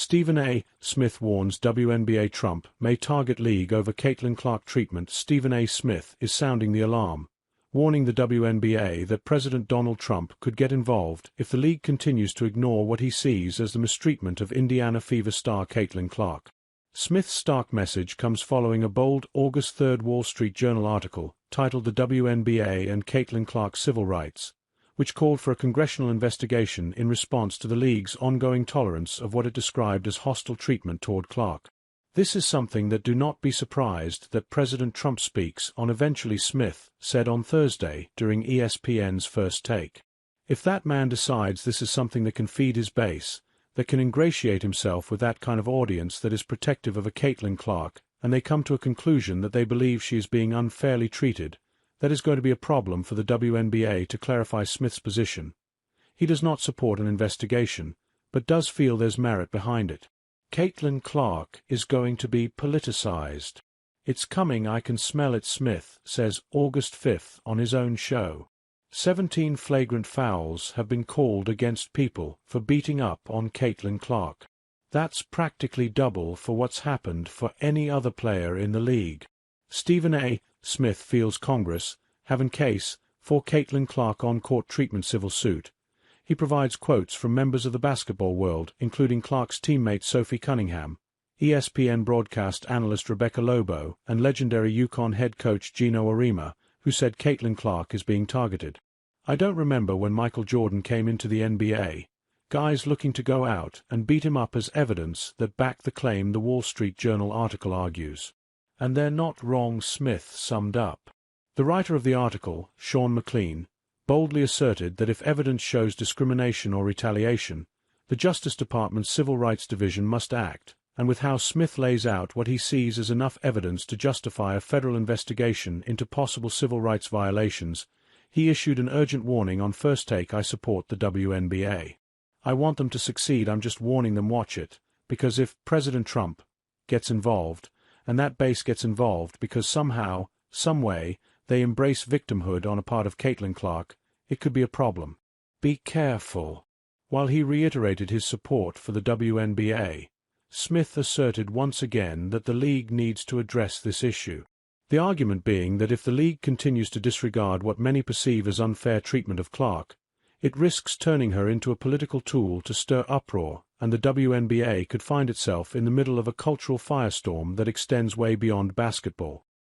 Stephen A. Smith warns WNBA Trump may target league over Caitlin Clark treatment. Stephen A. Smith is sounding the alarm, warning the WNBA that President Donald Trump could get involved if the league continues to ignore what he sees as the mistreatment of Indiana Fever star Caitlin Clark. Smith's stark message comes following a bold August 3 Wall Street Journal article titled "The WNBA and Caitlin Clark's Civil Rights," which called for a congressional investigation in response to the league's ongoing tolerance of what it described as hostile treatment toward Clark. "This is something that do not be surprised that President Trump speaks on," eventually Smith said on Thursday during ESPN's First Take. "If that man decides this is something that can feed his base, that can ingratiate himself with that kind of audience that is protective of a Caitlin Clark, and they come to a conclusion that they believe she is being unfairly treated, that is going to be a problem for the WNBA to clarify Smith's position. He does not support an investigation, but does feel there's merit behind it. Caitlin Clark is going to be politicized. It's coming, I can smell it," Smith says August 5 on his own show. 17 flagrant fouls have been called against people for beating up on Caitlin Clark. That's practically double for what's happened for any other player in the league. Stephen A. Smith feels Congress have in case for Caitlin Clark on-court treatment civil suit. He provides quotes from members of the basketball world, including Clark's teammate Sophie Cunningham, ESPN broadcast analyst Rebecca Lobo, and legendary UConn head coach Gino Auriemma, who said Caitlin Clark is being targeted. "I don't remember when Michael Jordan came into the NBA. Guys looking to go out and beat him up as evidence that backed the claim," the Wall Street Journal article argues. "And they're not wrong," Smith summed up. The writer of the article, Sean McLean, boldly asserted that if evidence shows discrimination or retaliation, the Justice Department's Civil Rights Division must act, and with how Smith lays out what he sees as enough evidence to justify a federal investigation into possible civil rights violations, he issued an urgent warning on First Take. "I support the WNBA. I want them to succeed. I'm just warning them, watch it, because if President Trump gets involved, and that base gets involved because somehow, some way, they embrace victimhood on a part of Caitlin Clark, it could be a problem. Be careful." While he reiterated his support for the WNBA, Smith asserted once again that the league needs to address this issue. The argument being that if the league continues to disregard what many perceive as unfair treatment of Clark, it risks turning her into a political tool to stir uproar, and the WNBA could find itself in the middle of a cultural firestorm that extends way beyond basketball.